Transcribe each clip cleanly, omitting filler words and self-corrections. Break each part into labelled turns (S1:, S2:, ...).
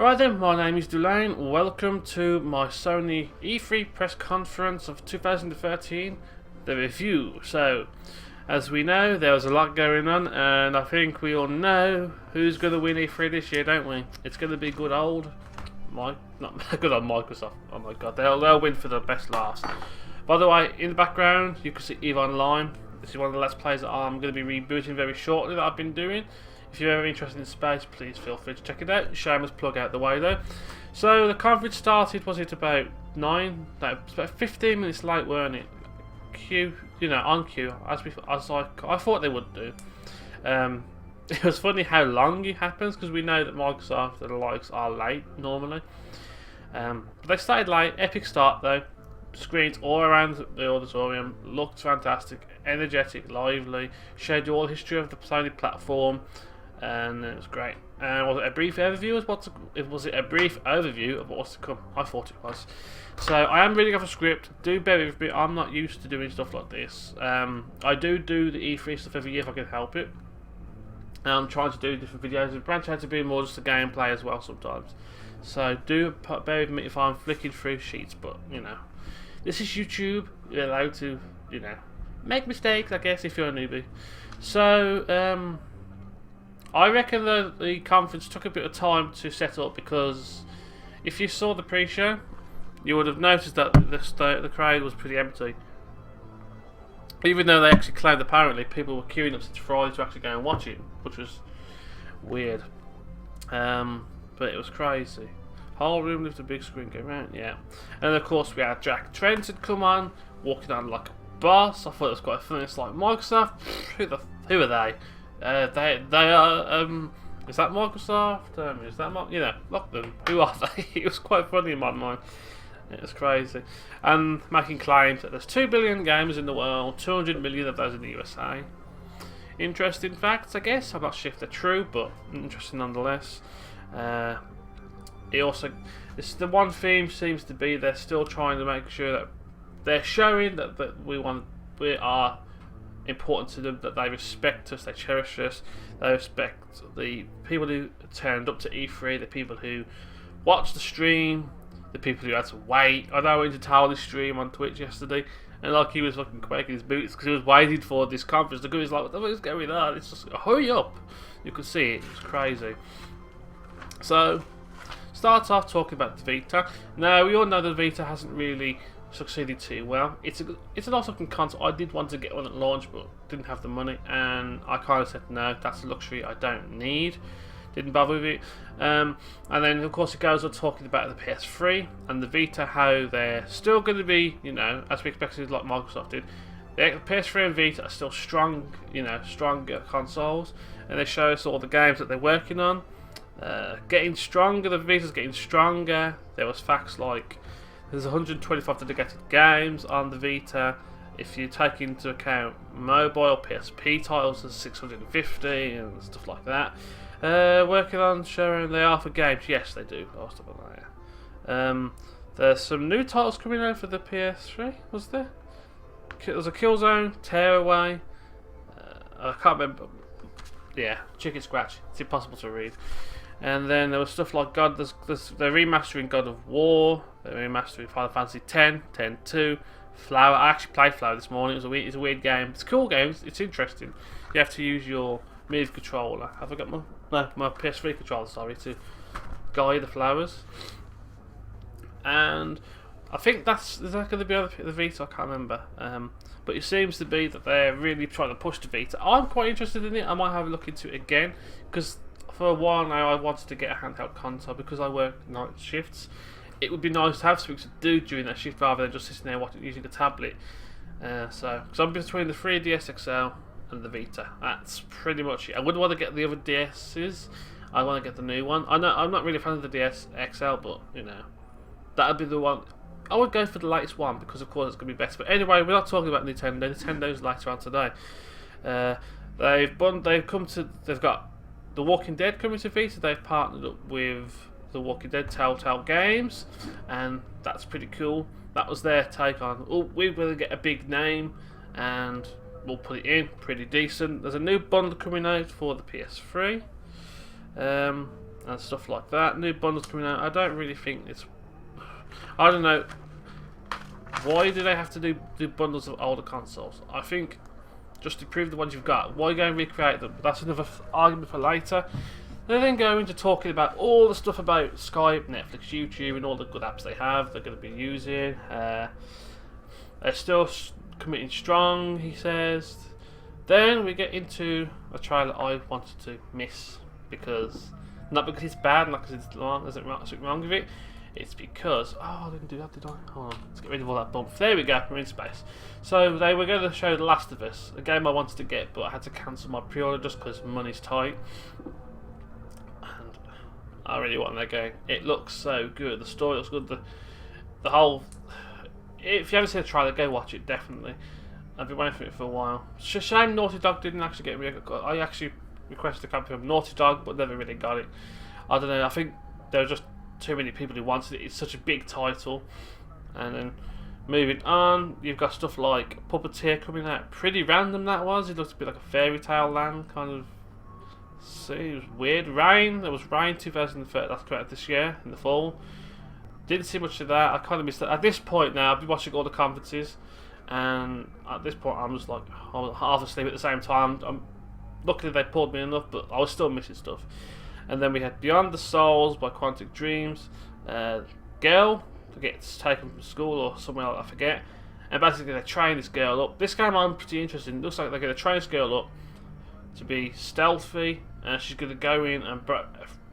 S1: Right then, my name is Dulayne. Welcome to my Sony E3 press conference of 2013, the review. So, as we know, there was a lot going on, and I think we all know who's going to win E3 this year, don't we? It's going to be good old good old Microsoft. Oh my god, they'll win for the best last. By the way, in the background, you can see EVE Online. This is one of the Let's Plays that I'm going to be rebooting very shortly that I've been doing. If you're ever interested in space, please feel free to check it out. Shameless plug out the way though. So the conference started, was it about 9? No, it was about 15 minutes late, weren't it? On cue, as I thought they would do. It was funny how long it happens, because we know that Microsoft and the likes are late normally. But they started late, epic start though. Screens all around the auditorium, looked fantastic, energetic, lively, showed you all the history of the Sony platform, and it was great. And was it a brief overview of what's to come? I thought it was. So I am reading off a script. Do bear with me. I'm not used to doing stuff like this. I do the E3 stuff every year if I can help it. And I'm trying to do different videos and branch out to be more just a gameplay as well sometimes. So do bear with me if I'm flicking through sheets, but you know, this is YouTube. You're allowed to, make mistakes, I guess, if you're a newbie. So I reckon the conference took a bit of time to set up, because if you saw the pre-show, you would have noticed that the crowd was pretty empty. Even though they actually claimed apparently people were queuing up since Friday to actually go and watch it, which was weird. But it was crazy. Whole room with the big screen going around, yeah. And of course we had Jack Trent had come on, walking on like a boss. I thought it was quite funny. It's like, Microsoft, who are they? They are. Is that Microsoft? Is that look them. Who are they? It was quite funny in my mind. It was crazy, and making claims that there's 2 billion gamers in the world, 200 million of those in the USA. Interesting facts, I guess. I'm not sure if they're true, but interesting nonetheless. This the one theme seems to be they're still trying to make sure that they're showing that we are important to them, that they respect us, they cherish us, they respect the people who turned up to E3, the people who watched the stream, the people who had to wait. I know I went to Towley's stream on Twitch yesterday, and like he was fucking quaking his boots because he was waiting for this conference. The guy was like, what the fuck is going on? It's just, hurry up. You could see it, it was crazy. So, start off talking about the Vita. Now, we all know the Vita hasn't really succeeded too well. It's an awesome console. I did want to get one at launch, but didn't have the money, and I kind of said no, that's a luxury I don't need. Didn't bother with it. And then of course it goes on talking about the PS3 and the Vita, how they're still going to be, as we expected, like Microsoft did. The PS3 and Vita are still strong, stronger consoles, and they show us all the games that they're working on. Getting stronger, the Vita's getting stronger. There was facts like there's 125 dedicated games on the Vita. If you take into account mobile PSP titles, there's 650 and stuff like that. Working on showing the alpha games, yes they do. Oh, stuff like that. There's some new titles coming out for the PS3. Was there? There's a Killzone, Tearaway. I can't remember. Yeah, Chicken Scratch. It's impossible to read. And then there was stuff like they're remastering God of War, they're remastering Final Fantasy X, X-2, Flower. I actually played Flower this morning. It's a weird game. It's a cool game. It's interesting. You have to use your Move controller. Have I got my PS3 controller? Sorry, to guide the flowers. And I think is that going to be on the Vita? I can't remember. But it seems to be that they're really trying to push the Vita. I'm quite interested in it. I might have a look into it again, because for a while now I wanted to get a handheld console because I work night shifts. It would be nice to have something to do during that shift rather than just sitting there using a tablet. Because I'm between the 3DS XL and the Vita. That's pretty much it. I wouldn't want to get the other DS's. I want to get the new one. I'm not really a fan of the DS XL, but that would be the one. I would go for the latest one because of course it's going to be better. But anyway, we're not talking about Nintendo. Nintendo's later on today. They've got The Walking Dead coming to Vita. They've partnered up with The Walking Dead Telltale Games, and that's pretty cool. That was their take on, we're going to get a big name and we'll put it in, pretty decent. There's a new bundle coming out for the PS3, and and stuff like that. New bundles coming out. I don't really think it's... I don't know. Why do they have to do bundles of older consoles? I think just to prove the ones you've got. Why go and recreate them? That's another argument for later. They then go into talking about all the stuff about Skype, Netflix, YouTube, and all the good apps they have. They're going to be using. They're still committing strong, he says. Then we get into a trailer I wanted to miss because not because it's bad, not because it's long. There's something wrong with it. It's because I didn't do that, did I? Hold on, let's get rid of all that bump. There we go. We're in space. So they were going to show The Last of Us, a game I wanted to get, but I had to cancel my pre-order just because money's tight. And I really want that game. It looks so good. The story looks good. The whole. If you haven't seen the trailer, go watch it. Definitely. I've been waiting for it for a while. It's a shame Naughty Dog didn't actually get me. I actually requested a copy from Naughty Dog, but never really got it. I don't know. I think there were just too many people who wanted it. It's such a big title. And then moving on, you've got stuff like Puppeteer coming out. Pretty random that was. It looked a bit like a fairy tale land kind of. See, it was weird. Rain. There was Rain 2013. That's correct. This year in the fall. Didn't see much of that. I kind of missed that. At this point now, I've been watching all the conferences, and at this point, I'm just like, I was half asleep at the same time. Luckily they pulled me enough, but I was still missing stuff. And then we had Beyond the Souls by Quantic Dreams, girl gets taken from school or somewhere else, I forget. And basically they train this girl up. This game I'm pretty interested in. It looks like they're going to train this girl up to be stealthy, and she's going to go in and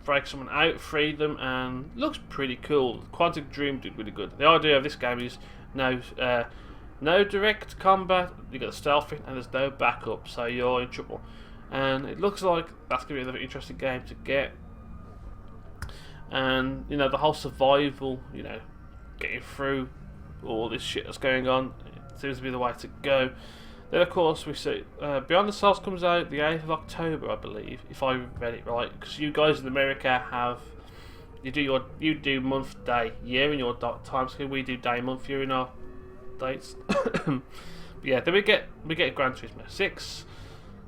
S1: break someone out, free them, and looks pretty cool. Quantic Dream did really good. The idea of this game is no direct combat, you got the stealthy, and there's no backup, so you're in trouble. And it looks like that's going to be another interesting game to get. And you know, the whole survival, you know, getting through all this shit that's going on, it seems to be the way to go. Then of course we see Beyond the Souls comes out the 8th of October, I believe, if I read it right, because you guys in America have you do month, day, year in your time scale. We do day, month, year in our dates. But yeah, then we get Gran Turismo 6.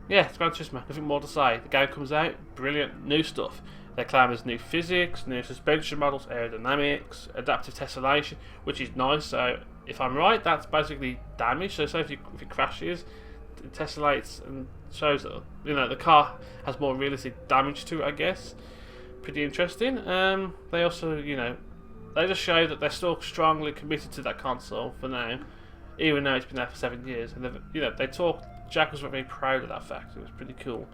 S1: Yeah, it's Gran Turismo. Nothing more to say. The game comes out, brilliant, new stuff. They claim there's new physics, new suspension models, aerodynamics, adaptive tessellation, which is nice. So if I'm right, that's basically damage. So say if it crashes, it tessellates and shows that, you know, the car has more realistic damage to it, I guess. Pretty interesting. They also, you know, they just show that they're still strongly committed to that console for now, even though it's been there for 7 years. And you know, they talk. Jack was very proud of that fact. It was pretty cool.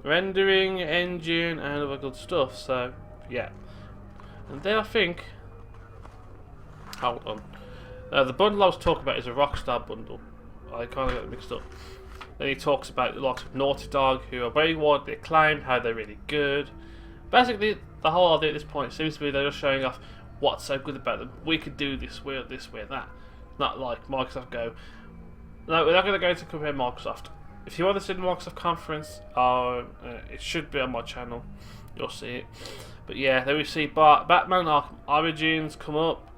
S1: Rendering, engine, and other good stuff. So yeah. And then I think, hold on, the bundle I was talking about is a Rockstar bundle. I kind of got it mixed up. Then he talks about the likes of Naughty Dog, who are very widely acclaimed, how they're really good. Basically, the whole idea at this point seems to be they're just showing off what's so good about them. We could do this, we're that. Not like Microsoft go, no, we're not going to go to compare Microsoft. If you want to see the Microsoft conference, it should be on my channel. You'll see it. But yeah, then we see Batman Arkham Origins come up.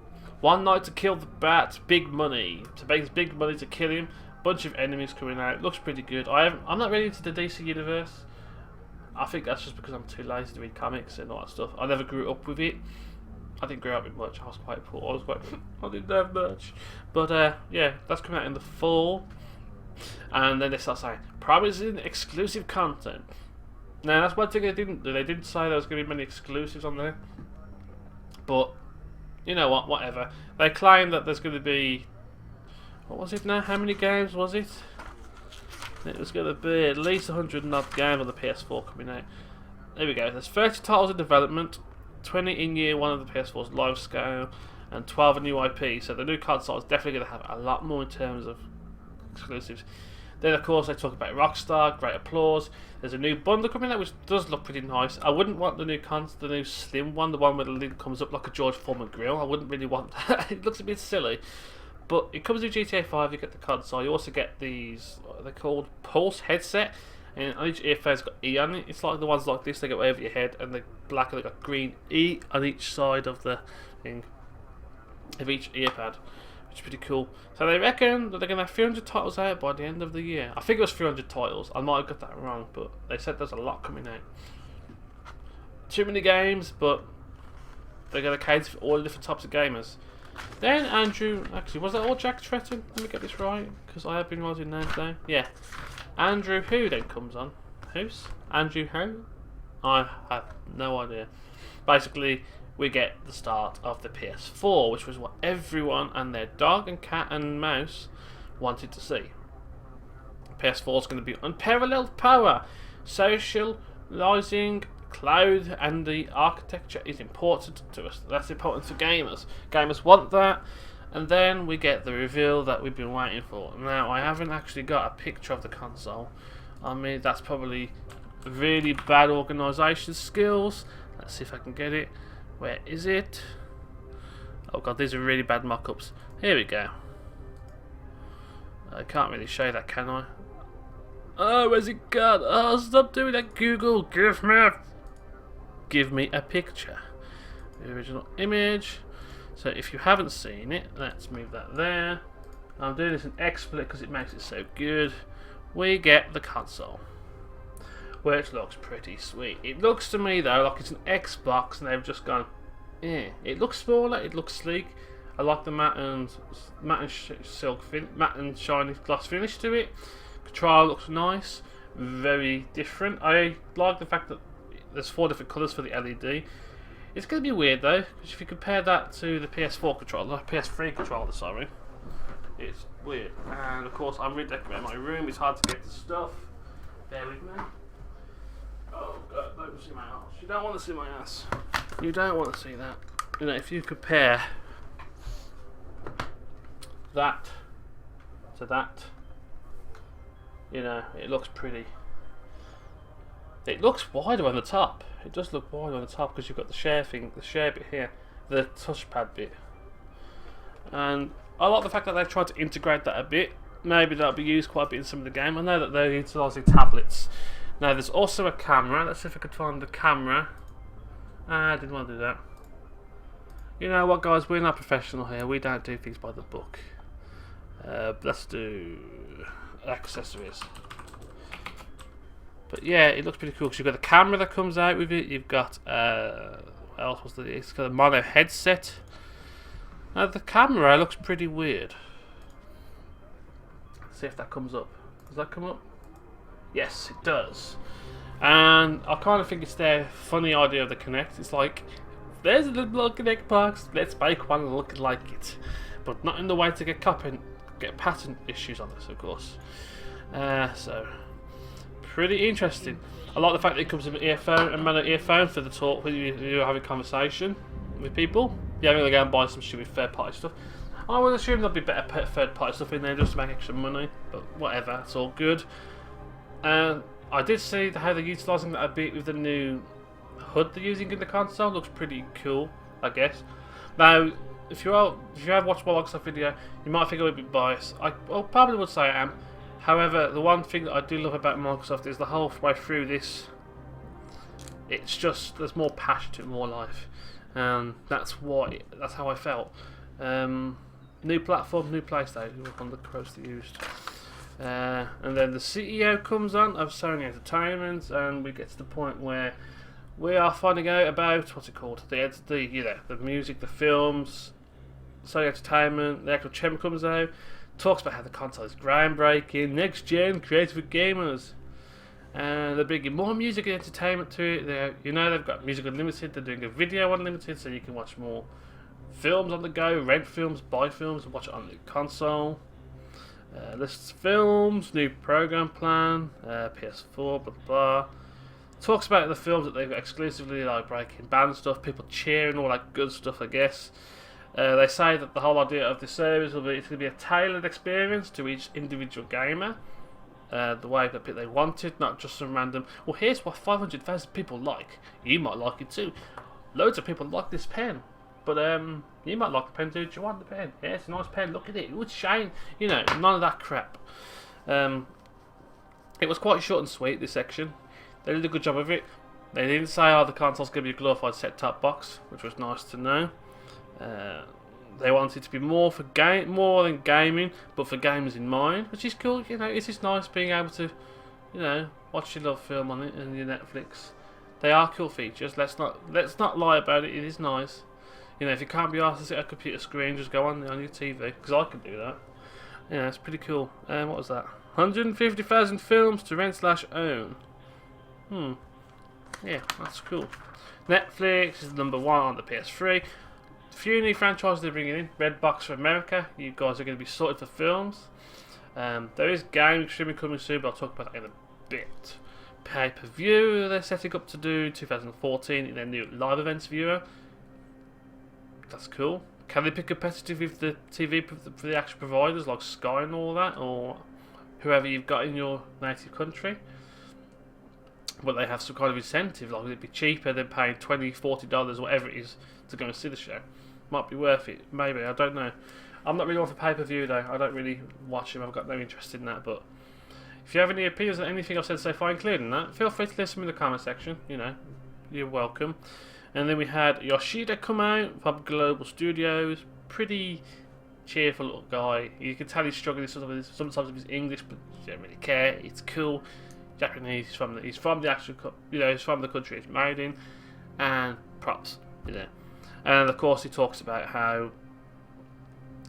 S1: One night to kill the Bat, big money. To make big money to kill him. Bunch of enemies coming out. Looks pretty good. I'm not really into the DC universe. I think that's just because I'm too lazy to read comics and all that stuff. I never grew up with it. I didn't grow up with much. I was quite poor. I didn't have much. But yeah, that's coming out in the fall. And then they start saying promising exclusive content. Now that's one thing they didn't do. They didn't say there was going to be many exclusives on there. But you know what? Whatever. They claim that there's going to be, what was it now? How many games was it? It was going to be at least 100 and odd games on the PS4 coming out. There we go. There's 30 titles in development, 20 in year one of the PS4's live scale, and 12 new IP. So the new console is definitely going to have a lot more in terms of exclusives. Then of course they talk about Rockstar, great applause. There's a new bundle coming out which does look pretty nice. I wouldn't want the new slim one, the one where the lid comes up like a George Foreman grill. I wouldn't really want that. It looks a bit silly. But it comes with GTA 5, you get the console, you also get these, what are they called, Pulse headset, and on each earphone's got E on it. It's like the ones like this, they go over your head, and they're black and they've got green E on each side of the thing, of each earpad, which is pretty cool. So they reckon that they're going to have 300 titles out by the end of the year. I think it was 300 titles, I might have got that wrong, but they said there's a lot coming out. too many games, but they're going to cater for all the different types of gamers. Then Andrew, actually, was that all Jack Tretton? Let me get this right, because I have been writing names down. Yeah. Andrew Who then comes on. Who's? Andrew Who? I have no idea. Basically, we get the start of the PS4, which was what everyone and their dog and cat and mouse wanted to see. PS4 is going to be unparalleled power, socializing, cloud, and the architecture is important to us. That's important for gamers. Gamers want that, and then we get the reveal that we've been waiting for. Now, I haven't actually got a picture of the console. I mean, that's probably really bad organisation skills. Let's see if I can get it. Where is it? Oh god, these are really bad mock-ups. Here we go. I can't really show that, can I? Oh, where's it gone? Oh, stop doing that, Google. Give me a picture. The original image. So if you haven't seen it, let's move that there. I'm doing this in XSplit because it makes it so good. We get the console, which looks pretty sweet. It looks to me though like it's an Xbox and they've just gone, eh. It looks smaller, it looks sleek. I like the matte and shiny gloss finish to it. Control looks nice, very different. I like the fact that there's 4 different colours for the LED. It's going to be weird though, because if you compare that to the PS4 controller, PS3 controller, sorry, it's weird. And of course, I'm redecorating my room. It's hard to get the stuff. Bear with me. Oh god, don't see my ass. You don't want to see my ass. You don't want to see that. You know, if you compare that to that, you know, it looks pretty. It looks wider on the top. It does look wider on the top because you've got the share thing, the share bit here, the touchpad bit. And I like the fact that they've tried to integrate that a bit. Maybe that'll be used quite a bit in some of the game. I know that they're utilising tablets. Now there's also a camera. Let's see if I can find the camera. I didn't want to do that. You know what, guys? We're not professional here. We don't do things by the book. Let's do accessories. But yeah, it looks pretty cool because you've got the camera that comes out with it. You've got what else was the? It's got a mono headset. Now the camera looks pretty weird. Let's see if that comes up. Does that come up? Yes, it does. And I kind of think it's their funny idea of the Kinect. It's like, there's a little Kinect box, let's make one look like it. But not in the way to get patent issues on this, of course. So, pretty interesting. I like the fact that it comes with an earphone, a mono earphone for the talk when you're having a conversation with people. You're going to go and buy some stupid third-party stuff. I would assume there'll be better third-party stuff in there just to make extra money, but whatever, it's all good. I did see how they're utilising that a bit with the new HUD they're using in the console. Looks pretty cool, I guess. Now, if you have watched my Microsoft video, you might think I would be biased. I probably would say I am. However, the one thing that I do love about Microsoft is the whole way through this, it's just, there's more passion to it, more life. That's how I felt. New platform, new PlayStation, on the quotes they used. And then the CEO comes on of Sony Entertainment, and we get to the point where we are finding out about what's it called, the music, the films. Sony Entertainment, the actual chairman comes out, talks about how the console is groundbreaking, next gen, creative for gamers, and they're bringing more music and entertainment to it. They've got Music Unlimited. They're doing a video unlimited, so you can watch more films on the go, rent films, buy films, and watch it on the console. Lists films, new program plan, PS4, blah blah blah. Talks about the films that they've got exclusively, like Breaking Bad stuff, people cheering, all that good stuff, I guess. They say that the whole idea of the service it's going to be a tailored experience to each individual gamer, the way that they want it, not just some random, well, here's what 500,000 people like, you might like it too. Loads of people like this pen, but you might like the pen too. Do you want the pen? Yeah, it's a nice pen, look at it, it would shine, none of that crap. It was quite short and sweet, this section. They did a good job of it. They didn't say, the console's going to be a glorified set-top box, which was nice to know. They wanted it to be more than gaming, but for gamers in mind, which is cool. It's just nice being able to, watch your love film on it and your Netflix. They are cool features. Let's not lie about it. It is nice. You know, if you can't be asked to sit at a computer screen, just go on your TV, because I can do that. Yeah, it's pretty cool. What was that? 150,000 films to rent/own. Yeah, that's cool. Netflix is number 1 on the PS3. A few new franchises they're bringing in. Redbox for America. You guys are going to be sorted for films. There is game streaming coming soon, but I'll talk about that in a bit. Pay-per-view they're setting up to do 2014 in their new live events viewer. That's cool. Can they be competitive with the TV for the actual providers like Sky and all that, or whoever you've got in your native country? Will they have some kind of incentive? Like, would it be cheaper than paying $20, $40, whatever it is, to go and see the show? Might be worth it. Maybe. I don't know. I'm not really one for pay-per-view though. I don't really watch them. I've got no interest in that. But if you have any opinions on anything I've said so far, including that, feel free to list them in the comment section. You know, you're welcome. And then we had Yoshida come out from Global Studios. Pretty cheerful little guy. You can tell he's struggling sometimes with his English, but he doesn't really care. It's cool. Japanese. He's from the actual, he's from the country he's married in, and props, And of course, he talks about how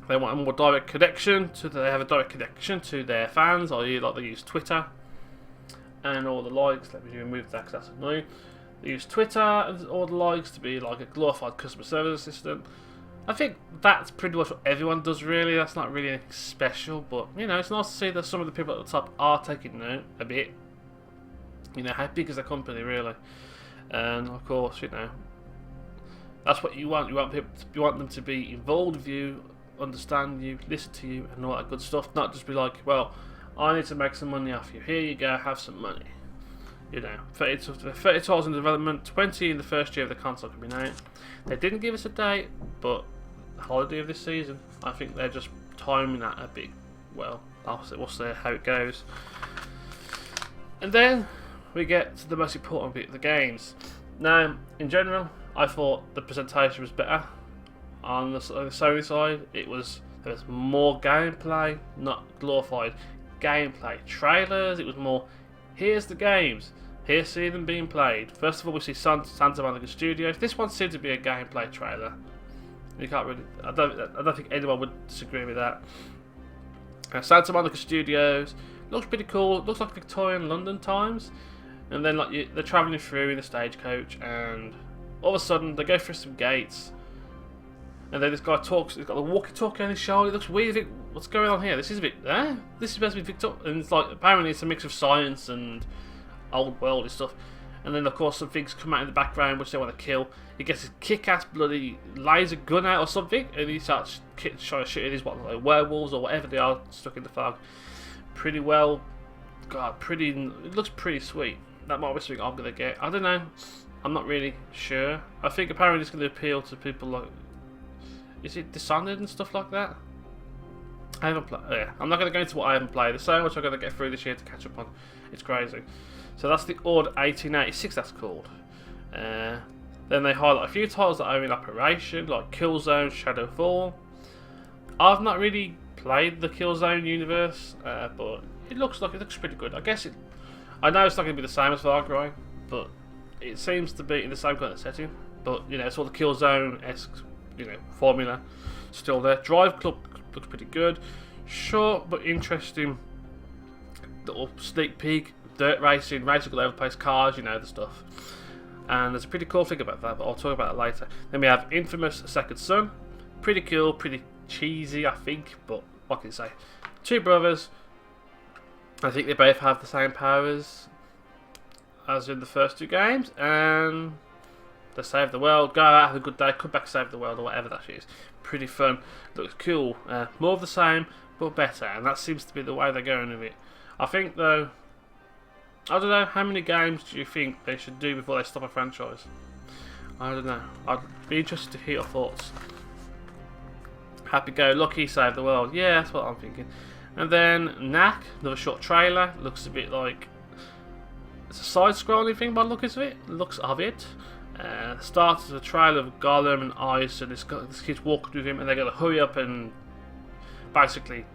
S1: they want a more direct connection they have a direct connection to their fans, i.e., like they use Twitter and all the likes. Let me remove that because that's annoying. They use Twitter and all the likes to be like a glorified customer service assistant. I think that's pretty much what everyone does, really. That's not really anything special, but it's nice to see that some of the people at the top are taking note a bit. How big is the company, really? And of course, that's what you want. You want them to be involved with you, understand you, listen to you, and all that good stuff. Not just be like, well, I need to make some money off you. Here you go, have some money. 30 titles in development, 20 in the first year of the console coming out. They didn't give us a date, but holiday of this season. I think they're just timing that a bit well. We'll see how it goes. And then we get to the most important bit of the games. Now, in general, I thought the presentation was better. On the Sony side, there was more gameplay, not glorified gameplay trailers. It was more, here's the games, here's seeing them being played. First of all, we see Santa Monica Studios. This one seemed to be a gameplay trailer. You can't really, I don't think anyone would disagree with that. Santa Monica Studios looks pretty cool. Looks like Victorian London times. And then they're travelling through in the stagecoach, and all of a sudden they go through some gates, and then this guy talks. He's got the walkie-talkie on his shoulder. It looks weird. What's going on here? This is a bit. This is supposed to be Victorian, and it's like apparently it's a mix of science and old world stuff. And then of course some things come out in the background which they want to kill. He gets his kick-ass bloody laser gun out or something, and he starts trying to shoot at these like werewolves or whatever they are stuck in the fog. Pretty well. God, it looks pretty sweet. That might be something I'm going to get. I don't know. I'm not really sure. I think apparently it's going to appeal to people like... Is it Dishonored and stuff like that? I haven't played... Yeah, I'm not going to go into what I haven't played. There's so much I've got to get through this year to catch up on. It's crazy. So that's the Order 1886, that's called. Then they highlight a few titles that are in operation, like Killzone, Shadowfall. I've not really played the Killzone universe, but it looks pretty good. I know it's not going to be the same as Far Cry, but it seems to be in the same kind of setting. But it's all the Killzone-esque, formula still there. Drive Club looks pretty good. Short but interesting little sneak peek. Dirt racing all over the place, cars, the stuff. And there's a pretty cool thing about that, but I'll talk about it later. Then we have Infamous Second Son. Pretty cool, pretty cheesy, I think, but what can you say? Two brothers. I think they both have the same powers as in the first two games, and they save the world, go out, have a good day, come back, save the world, or whatever that is. Pretty fun, looks cool. More of the same, but better, and that seems to be the way they're going with it. I think, though, I don't know, how many games do you think they should do before they stop a franchise? I don't know. I'd be interested to hear your thoughts. Happy Go Lucky, save the world. Yeah, that's what I'm thinking. And then Knack, another short trailer. Looks a bit like it's a side-scrolling thing by the looks of it. Starts as a trailer of Gollum and Ice, and this kid's walking with him, and they got to hurry up and basically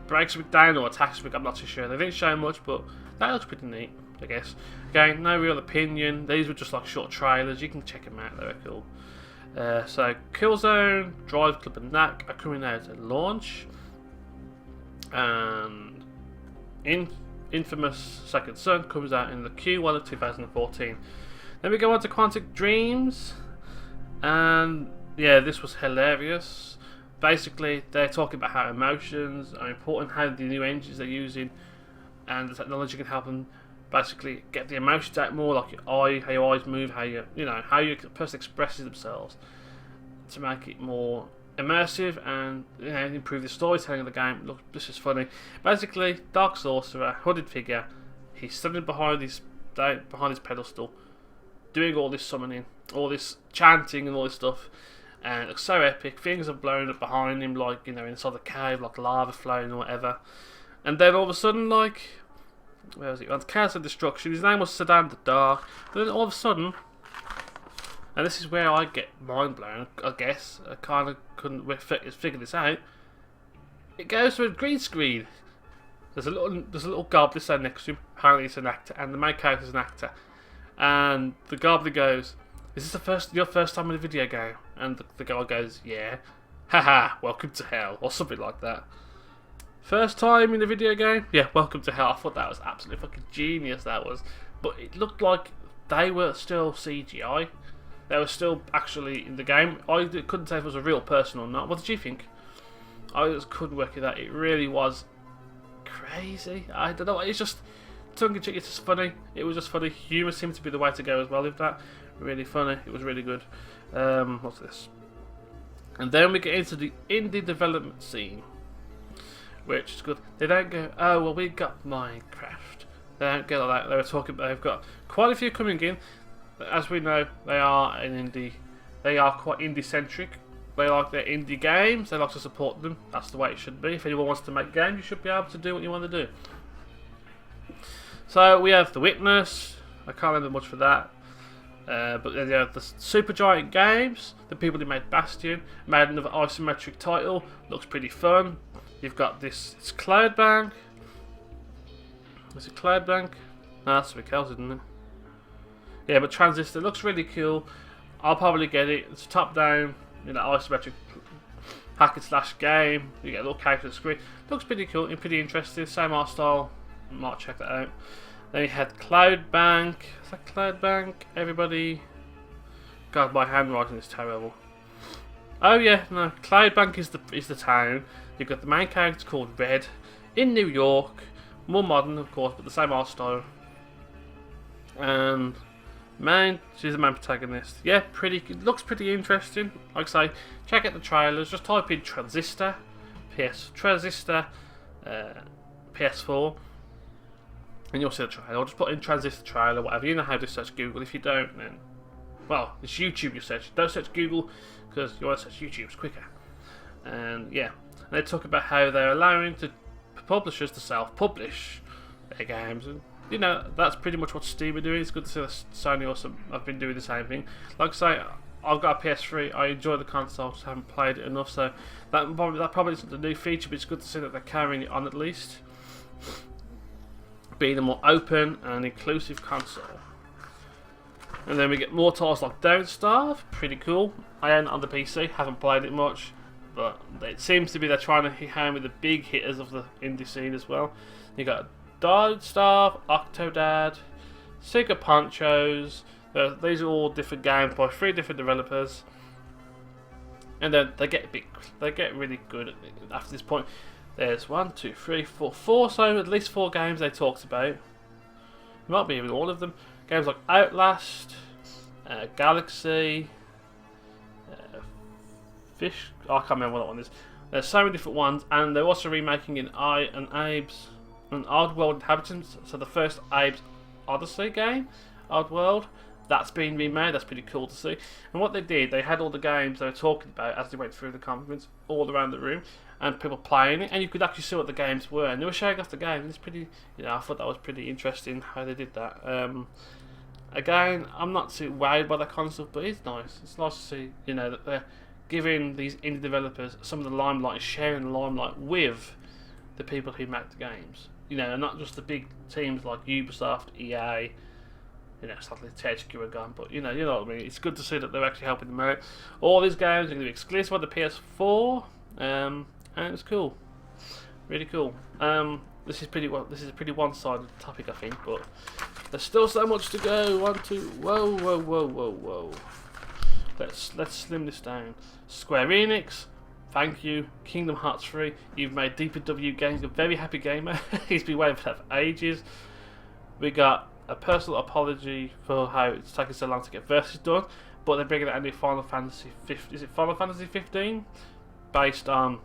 S1: break something down or attack something. I'm not too sure. They didn't show much, but that looks pretty neat. I guess. Again, no real opinion. These were just like short trailers. You can check them out. They were cool. So Killzone, Drive Club, and Knack are coming out at launch, and Infamous Second Son comes out in the Q1 of 2014. Then we go on to Quantic Dreams, and yeah, this was hilarious. Basically, they're talking about how emotions are important, how the new engines they're using, and the technology can help them basically get the emotions out more, like how your eyes move, how how your person expresses themselves, to make it more immersive and improve the storytelling of the game. Look, this is funny. Basically, Dark Sorcerer, hooded figure, he's standing behind his pedestal, doing all this summoning, all this chanting and all this stuff, and it looks so epic. Things are blowing up behind him, like inside the cave, like lava flowing or whatever. And then all of a sudden, like, where was it? On Chaos and Destruction. His name was Sedan the Dark. But then all of a sudden, and this is where I get mind blown, I guess. I kind of couldn't figure this out. It goes to a green screen. There's a little goblin standing next to him. Apparently, it's an actor, and the main character is an actor. And the goblin goes, "Is this your first time in a video game?" And the guy goes, "Yeah." "Haha, welcome to hell," or something like that. First time in a video game? Yeah, welcome to hell. I thought that was absolutely fucking genius, that was. But it looked like they were still CGI. They were still actually in the game. I couldn't say if it was a real person or not. What did you think? I just couldn't work it out. It really was crazy. I don't know. It's just tongue-in-cheek. It's just funny. It was just funny. Humour seemed to be the way to go as well with that. Really funny. It was really good. What's this? And then we get into the indie development scene, which is good. They don't go, "Oh well, we got Minecraft." They don't get like that. They were talking about, they've got quite a few coming in. As we know, they are an indie. They are quite indie centric. They like their indie games. They like to support them. That's the way it should be. If anyone wants to make games, you should be able to do what you want to do. So we have The Witness. I can't remember much for that. But then you have the Supergiant Games, the people who made Bastion, made another isometric title. Looks pretty fun. You've got this, it's Cloudbank. Is it Cloudbank? No, that's something else, isn't it? Yeah, but Transistor looks really cool. I'll probably get it. It's a top-down, isometric hack and slash game. You get a little character on the screen. Looks pretty cool and pretty interesting. Same art style. Might check that out. Then you had Cloudbank. Is that Cloudbank? Everybody. God, my handwriting is terrible. Oh yeah, no. Cloudbank is the town. You've got the main character called Red in New York. More modern, of course, but the same art style. And she's the main protagonist. Yeah, looks pretty interesting. Like I say, check out the trailers. Just type in Transistor, PS4, and you'll see the trailer. Or just put in Transistor trailer, whatever. You know how to search Google. If you don't, then it's YouTube you search. Don't search Google because you want to search YouTube. It's quicker. And yeah, and they talk about how they're allowing publishers to self-publish their games, and that's pretty much what Steam are doing. It's good to see that Sony also have been doing the same thing. Like I say, I've got a PS3. I enjoy the console, just haven't played it enough. So that probably isn't a new feature, but it's good to see that they're carrying it on at least, being a more open and inclusive console. And then we get more titles like Don't Starve, pretty cool. I own it on the PC, haven't played it much, but it seems to be they're trying to hit home with the big hitters of the indie scene as well. You got Don't Starve, Octodad, Sega Ponchos. These are all different games by 3 different developers, and then they get really good after this point. There's 1, 2, 3, 4, so at least 4 games they talked about. Might be even all of them. Games like Outlast, Galaxy, Fish. I can't remember what that one is. There's so many different ones, and they're also remaking an Abe's an Oddworld Inhabitants. So the first Abe's Odyssey game, Oddworld, that's been remade. That's pretty cool to see. And what they did, they had all the games they were talking about as they went through the conference all around the room, and people playing it, and you could actually see what the games were, and they were showing off the game. And it's pretty, I thought that was pretty interesting how they did that. Again, I'm not too wowed by the concept, but it's nice. It's nice to see, that they're giving these indie developers some of the limelight, and sharing the limelight with the people who make the games. you know, not just the big teams like Ubisoft, EA. You know, sadly THQ are gone, but you know what I mean. It's good to see that they're actually helping them out. All these games are going to be exclusive on the PS4, and it's cool, really cool. This is a pretty one-sided topic, I think, but there's still so much to go. Whoa. Let's slim this down. Square Enix, thank you. Kingdom Hearts 3, you've made DPW Games a very happy gamer. He's been waiting for that for ages. We got a personal apology for how it's taken so long to get Versus done, but they're bringing out a new Final Fantasy 15. Is it Final Fantasy 15? Based on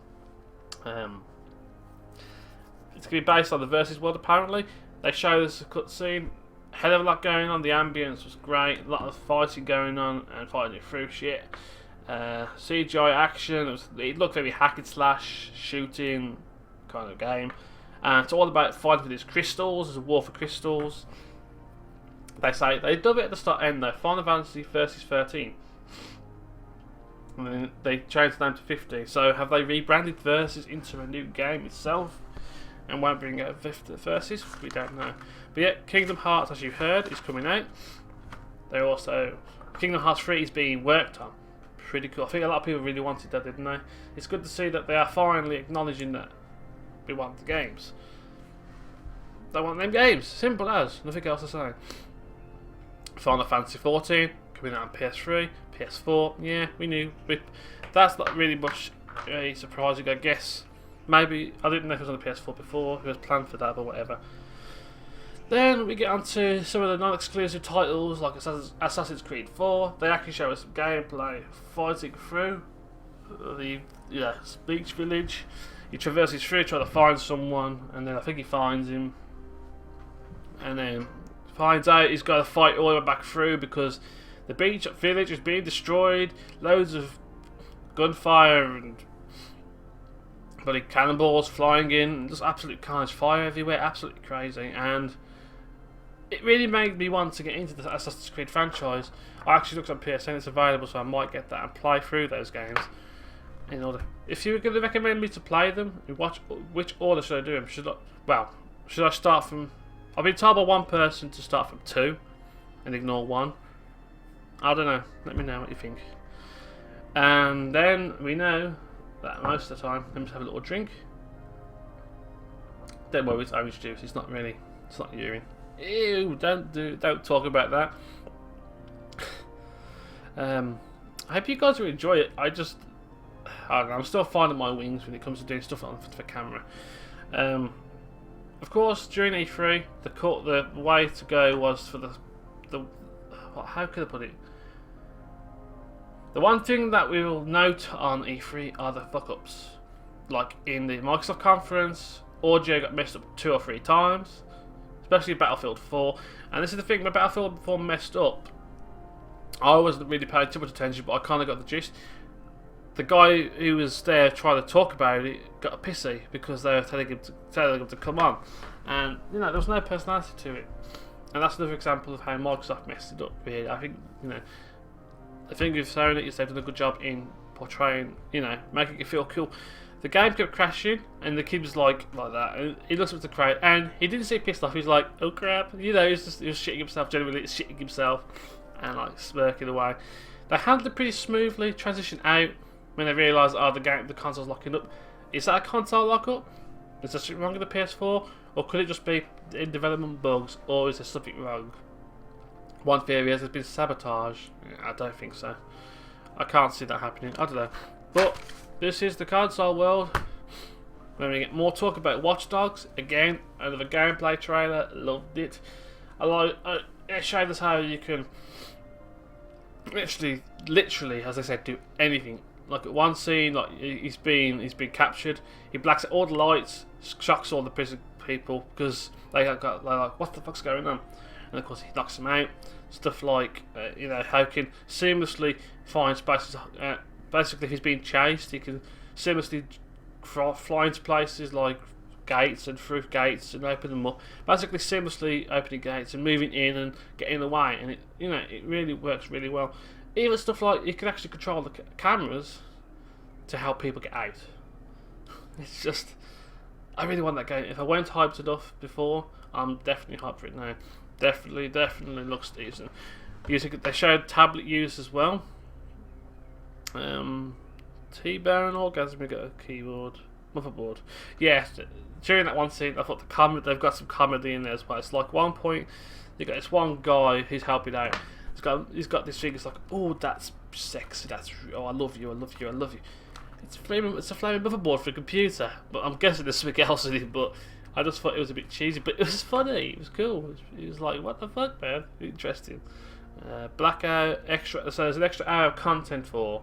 S1: it's going to be based on the Versus world apparently. They showed us a cutscene. Hell of a lot going on. The ambience was great. A lot of fighting going on and fighting through shit. CGI action. It looked very hack and slash shooting kind of game. And it's all about fighting for these crystals. There's a war for crystals. They say they dub it at the start end though. Final Fantasy Versus 13. And then they changed the name to 15. So have they rebranded Versus into a new game itself? And won't bring out Versus? We don't know. But yeah, Kingdom Hearts, as you heard, is coming out. They're also Kingdom Hearts 3 is being worked on. Pretty cool. I think a lot of people really wanted that, didn't they? It's good to see that they are finally acknowledging that we want the games. They want them games. Simple as. Nothing else to say. Final Fantasy 14 coming out on PS3, PS4. Yeah, we knew. That's not really much surprising, I guess. Maybe I didn't know if it was on the PS4 before. It was planned for that, but whatever. Then we get onto some of the non-exclusive titles like Assassin's Creed 4. They actually show us some gameplay fighting through the beach village. He traverses through trying to find someone, and then I think he finds him, and then finds out he's got to fight all the way back through because the beach village is being destroyed. Loads of gunfire and bloody cannonballs flying in, just absolute carnage, fire everywhere, absolutely crazy. And it really made me want to get into the Assassin's Creed franchise. I actually looked on PSN, it's available, so I might get that and play through those games. If you were going to recommend me to play them, which order should I do them? Should I start from? I've been told by one person to start from 2 and ignore 1. I don't know. Let me know what you think. And then we know that most of the time, let me just have a little drink. Don't worry, it's orange juice. It's not urine. Ew! Don't talk about that. I hope you guys will enjoy it. I don't know, I'm still finding my wings when it comes to doing stuff for camera. Of course, during E3, the way to go was for how could I put it? The one thing that we will note on E3 are the fuck-ups. Like in the Microsoft conference, audio got messed up 2 or 3 times, especially Battlefield 4. And this is the thing, when Battlefield 4 messed up, I wasn't really paying too much attention, but I kind of got the gist. The guy who was there trying to talk about it got a pissy because they were telling him to come on, and there was no personality to it. And that's another example of how Microsoft messed it up. Really, I think the thing with Sony is they've done a good job in portraying, making it feel cool. The game kept crashing, and the kid was like that, and he looks at the crowd, and he didn't seem pissed off. He was like, "Oh crap!" He was shitting himself. Generally, shitting himself, and like smirking away. They handled it pretty smoothly. Transition out. When they realise, the console's locking up. Is that a console lock-up? Is there something wrong with the PS4? Or could it just be in development bugs? Or is there something wrong? One theory is there's been sabotage. I don't think so. I can't see that happening. I don't know. But this is the console world. When we get more talk about Watch Dogs. Again, another gameplay trailer. Loved it. It showed us how you can literally, as I said, do anything. Like at one scene, like he's been captured. He blacks out all the lights, shocks all the prison people because they're like, what the fuck's going on? And of course he knocks them out. Stuff like how he can seamlessly find spaces. Basically, if he's being chased, he can seamlessly fly into places like gates and through gates and open them up. Basically, seamlessly opening gates and moving in and getting away, and it really works really well. Even stuff like you can actually control the cameras to help people get out. It's just I really want that game. If I weren't hyped enough before, I'm definitely hyped for it now. Definitely looks decent. They showed tablet use as well. T-Bone Orgasm, got a keyboard, motherboard. Yeah, during that one scene, I thought they've got some comedy in there as well. It's like one point, you got this one guy who's helping out. He's got this thing. It's like, oh, that's sexy. Oh, I love you. It's a flaming motherboard for a computer, but I'm guessing there's something else in it. But I just thought it was a bit cheesy, but it was funny. It was cool. It was like, what the fuck, man? Interesting. Blackout extra. So there's an extra hour of content for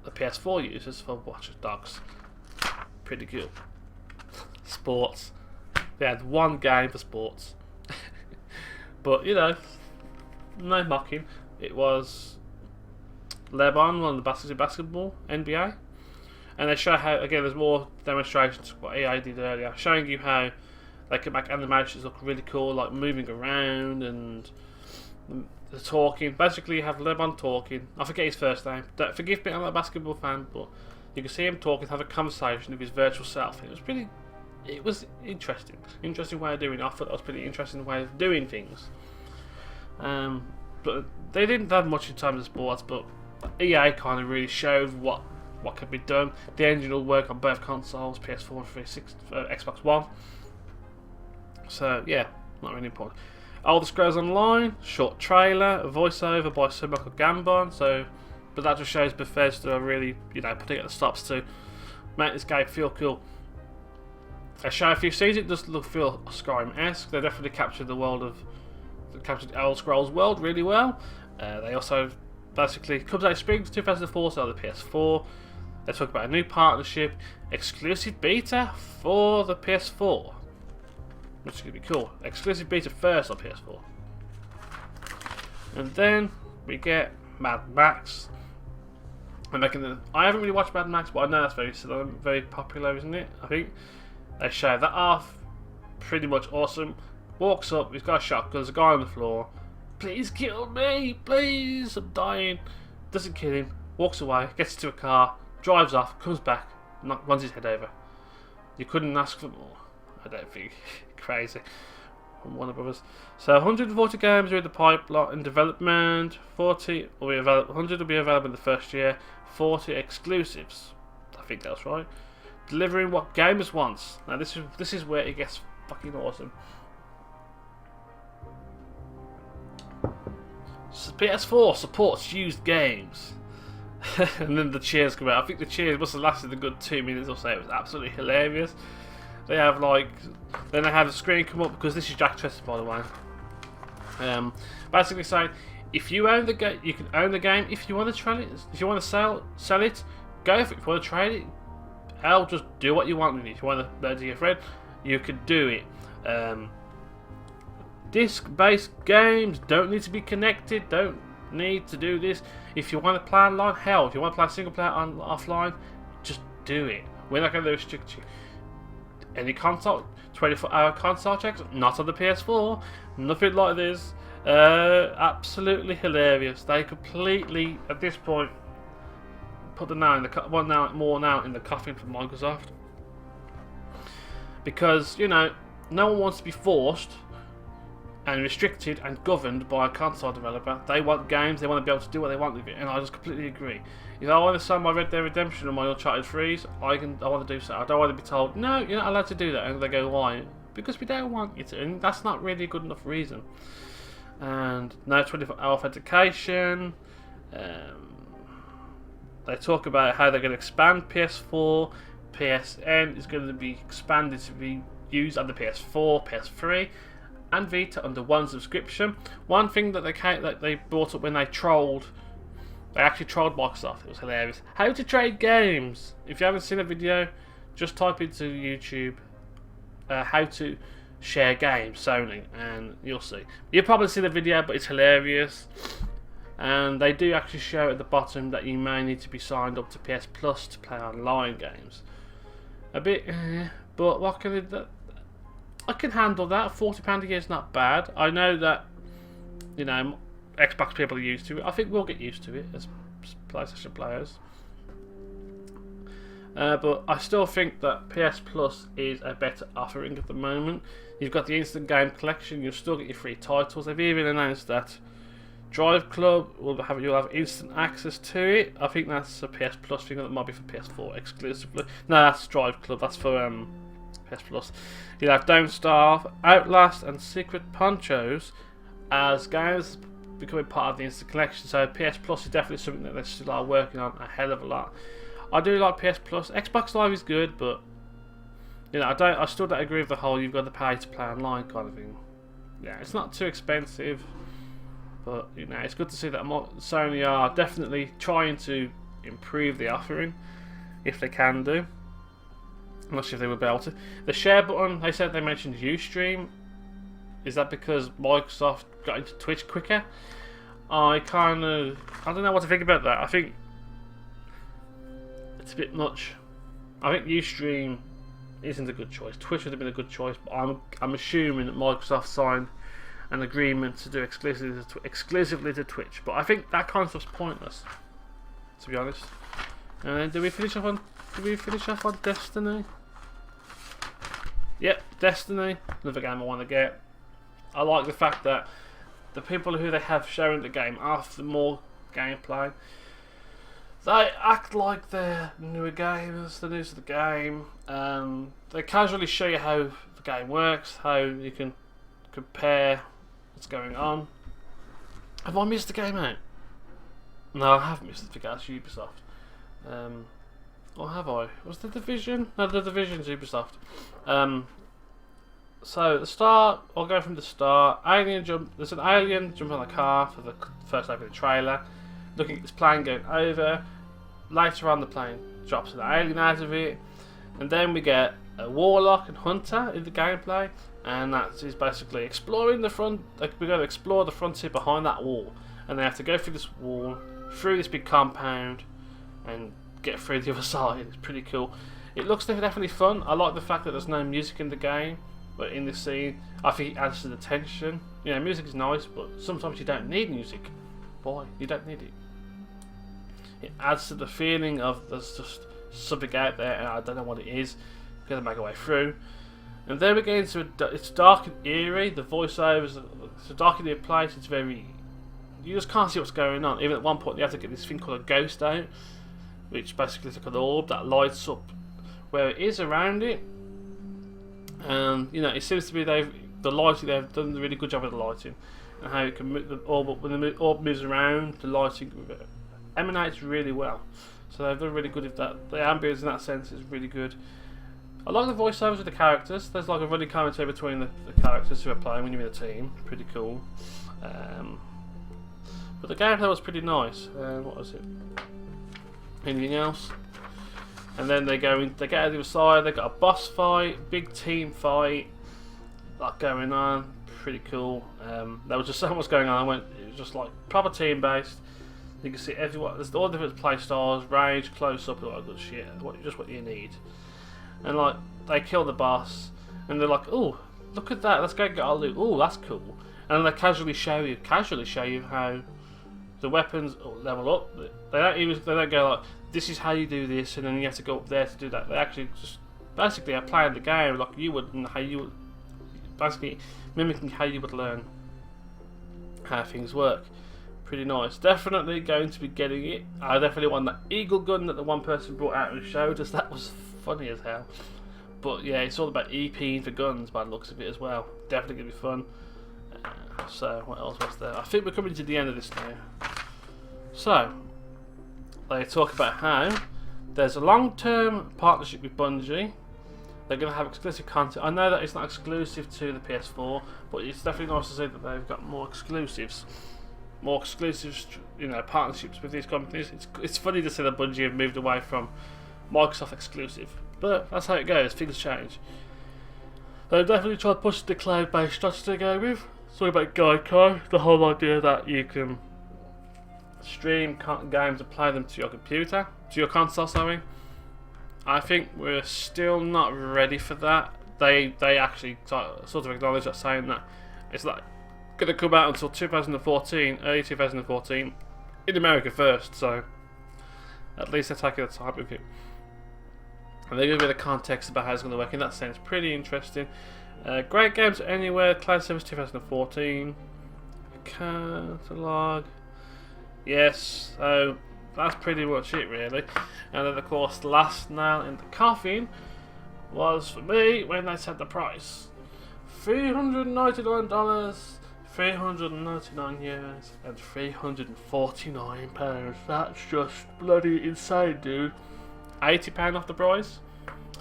S1: the PS4 users for Watch Dogs. Pretty cool. Sports. They had one game for sports, but you know, no mocking. It was Lebanon, one of the basketball NBA, and they show how, again, there's more demonstrations of what EA did earlier, showing you how they can make animations look really cool, like moving around and the talking. Basically, you have Lebanon talking. I forget his first name. Forgive me, I'm not a basketball fan, but you can see him talking, have a conversation with his virtual self. It was interesting. Interesting way of doing it. I thought that was a pretty interesting way of doing things. But they didn't have much in terms of sports, but EA kind of really showed what could be done. The engine will work on both consoles, PS4, 360, Xbox One. So yeah, not really important. Elder Scrolls Online, short trailer, a voiceover by Sir Michael Gambon. But that just shows Bethesda are really, putting at the stops to make this game feel cool. They show a few scenes, it does feel Skyrim-esque. They definitely captured Elder Scrolls world really well. They also basically comes out spring 2004, so the PS4. They talk about a new partnership, exclusive beta for the PS4, which is going to be cool. Exclusive beta first on PS4. And then we get Mad Max. I haven't really watched Mad Max, but I know that's very popular, isn't it? I think they show that off. Pretty much awesome. Walks up, he's got a shotgun, there's a guy on the floor. Please kill me, please, I'm dying. Doesn't kill him, walks away, gets into a car, drives off, comes back, runs his head over. You couldn't ask for more, I don't think. Crazy. From Warner Brothers. So 140 games are in the pipeline in development. 100 will be available in the first year. 40 exclusives. I think that's right. Delivering what gamers want. Now this is where it gets fucking awesome. PS4 supports used games. And then the cheers come out. I think the cheers must have lasted a good 2 minutes or so. It was absolutely hilarious. They have then they have the screen come up, because this is Jack Treston, by the way. Basically saying, if you own the game, you can own the game. If you want to trade it, if you want to sell it, go for it. If you want to trade it, hell, just do what you want with it. If you want to loan it to your friend, you can do it. Disc-based games don't need to be connected. Don't need to do this. If you want to play online, hell, if you want to play single player offline, just do it. We're not going to restrict you. Any console, 24-hour console checks, not on the PS4. Nothing like this. Absolutely hilarious. They completely, at this point, put the nail in the more now in the coffin for Microsoft, because no one wants to be forced and restricted and governed by a console developer. They want games. They want to be able to do what they want with it, and I just completely agree. If I want to sell my Red Dead Redemption or my Uncharted 3s, I want to do so. I don't want to be told, no, you're not allowed to do that. And they go, why? Because we don't want you to. And that's not really a good enough reason. And no 24-hour authentication. They talk about how they're going to expand PS4. PSN is going to be expanded to be used on the PS4, PS3, and Vita under one subscription. One thing that they brought up when they actually trolled Microsoft. It was hilarious. How to trade games. If you haven't seen a video, just type into YouTube how to share games, Sony, and you'll see. You'll probably see the video, but it's hilarious. And they do actually show at the bottom that you may need to be signed up to PS Plus to play online games. A bit, but what can I can handle that. £40 a year is not bad. I know that Xbox people are used to it. I think we'll get used to it as PlayStation players. But I still think that PS Plus is a better offering at the moment. You've got the instant game collection. You'll still get your free titles. They've even announced that Drive Club you'll have instant access to it. I think that's a PS Plus thing that might be for PS4 exclusively. No, that's Drive Club. That's for PS Plus. You'll have Don't Starve, Outlast, and Secret Ponchos as games becoming part of the instant collection. So PS Plus is definitely something that they still are working on a hell of a lot. I do like PS Plus. Xbox Live is good, but you know, I still don't agree with the whole you've got to pay to play online kind of thing. Yeah, it's not too expensive. But you know, it's good to see that Sony are definitely trying to improve the offering, if they can do. I'm not sure if they will be able to. The share button, they said they mentioned Ustream. Is that because Microsoft got into Twitch quicker? I don't know what to think about that. I think it's a bit much. I think Ustream isn't a good choice. Twitch would have been a good choice, but I'm assuming that Microsoft signed an agreement to do exclusively to Twitch, but I think that kind of stuff's pointless, to be honest. And then, did we finish off on Destiny? Yep, Destiny, another game I want to get. I like the fact that the people who they have showing the game after more gameplay, they act like they're newer gamers, they're new to the game. They casually show you how the game works, how you can compare what's going on. Have I missed the game out? No, I haven't missed it because it's Ubisoft. Or have I? Was the Division? No, the Division's Ubisoft. So the start, I'll go from the start. There's an alien jumping on a car for the first opening trailer. Looking at this plane going over. Later on, the plane drops an alien out of it, and then we get a warlock and hunter in the gameplay. And that is basically exploring the front. We're going to explore the frontier behind that wall, and they have to go through this wall, through this big compound, and get through the other side. It's pretty cool. It looks definitely fun. I like the fact that there's no music in the game, but in this scene, I think it adds to the tension. You know, music is nice, but sometimes you don't need music. Boy, you don't need it. It adds to the feeling of there's just something out there, and I don't know what it is. Got to make our way through. And then we get into it's dark and eerie. The voiceovers, it's a dark and eerie place. It's very, you just can't see what's going on. Even at one point, you have to get this thing called a ghost out, which basically is like an orb that lights up where it is around it. And you know, it seems to be the lighting, they've done a really good job with the lighting and how you can move the orb. When the orb moves around, the lighting emanates really well. So they've done really good with that. The ambience in that sense is really good. I like the voiceovers of the characters. There's like a running commentary between the characters who are playing when you're in a team. Pretty cool. But the gameplay was pretty nice. What was it? Anything else? And then they get out of the other side. They got a boss fight, big team fight, like going on. Pretty cool. There was just so much going on. It was just like proper team based. You can see everyone. There's all different play styles, range, close up, all that good shit. Just what you need. And like they kill the boss, and they're like, "Oh, look at that! Let's go get our loot. Oh, that's cool." And then they casually show you how the weapons level up. They don't go like, "This is how you do this," and then you have to go up there to do that. They actually just basically are playing the game like you would, and how you would, basically mimicking how you would learn how things work. Pretty nice. Definitely going to be getting it. I definitely want that eagle gun that the one person brought out and showed us. That was funny as hell. But yeah, it's all about EPing for guns by the looks of it as well. Definitely going to be fun. So what else was there? I think we're coming to the end of this now. So they talk about how there's a long-term partnership with Bungie. They're going to have exclusive content. I know that it's not exclusive to the PS4, but it's definitely nice to see that they've got more exclusives. More exclusive, you know, partnerships with these companies. It's funny to see that Bungie have moved away from Microsoft exclusive, but that's how it goes. Things change. They definitely try to push the cloud-based strategy to go with. Talking about Gaikai, the whole idea that you can stream games and play them to your computer, to your console. Sorry, I think we're still not ready for that. They actually sort of acknowledge that, saying that it's like going to come out until 2014, early 2014, in America first, so at least they're taking the time with it. And they give a bit of context about how it's going to work, and that sounds pretty interesting. Great Games Anywhere, Cloud Service 2014. Catalog. Yes, so that's pretty much it, really. And then, of course, the last nail in the coffin was for me when they said the price: $399, 399 euros, and £349. That's just bloody insane, dude. £80 off the price.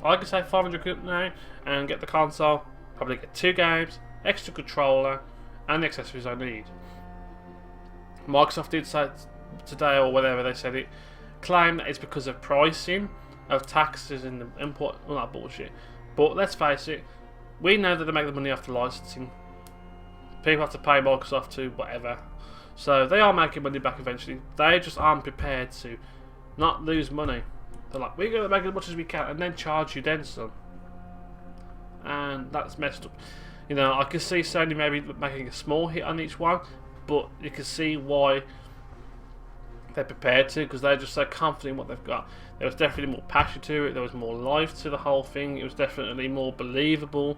S1: I could say 500 quid now and get the console. Probably get 2 games, extra controller, and the accessories I need. Microsoft did say today, or whatever they said it, claim that it's because of pricing of taxes and the import. Well, that bullshit. But let's face it, we know that they make the money off the licensing. People have to pay Microsoft to whatever, so they are making money back eventually. They just aren't prepared to not lose money. They're like, we're going to make as much as we can and then charge you then some. And that's messed up. You know, I can see Sony maybe making a small hit on each one, but you can see why they're prepared to, because they're just so confident in what they've got. There was definitely more passion to it, there was more life to the whole thing, it was definitely more believable,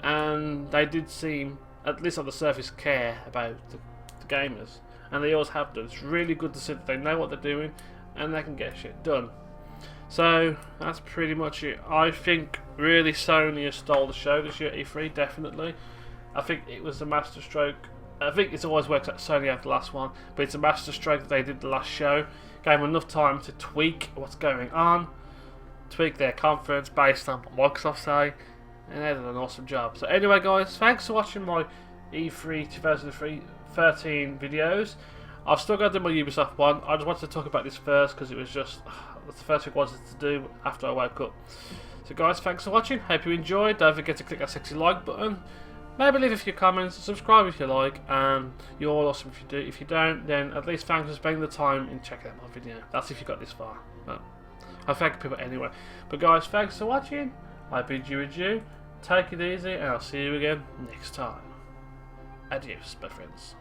S1: and they did seem, at least on the surface, care about the gamers, and they always have done. It's really good to see that they know what they're doing and they can get shit done. So that's pretty much it. I think really Sony has stole the show this year at E3, definitely. I think it was a masterstroke. I think it's always worked out Sony had the last one, but it's a masterstroke that they did the last show. Gave them enough time to tweak what's going on, tweak their conference based on what Microsoft say, and they did an awesome job. So anyway guys, thanks for watching my E3 2013 videos. I've still got to do my Ubisoft one. I just wanted to talk about this first because it was just that's the first thing I wanted to do after I woke up. So guys, thanks for watching. Hope you enjoyed. Don't forget to click that sexy like button. Maybe leave a few comments, subscribe if you like, and you're all awesome if you do. If you don't, then at least thanks for spending the time and checking out my video. That's if you got this far. But I thank people anyway. But guys, thanks for watching. I bid you adieu. Take it easy, and I'll see you again next time. Adios, my friends.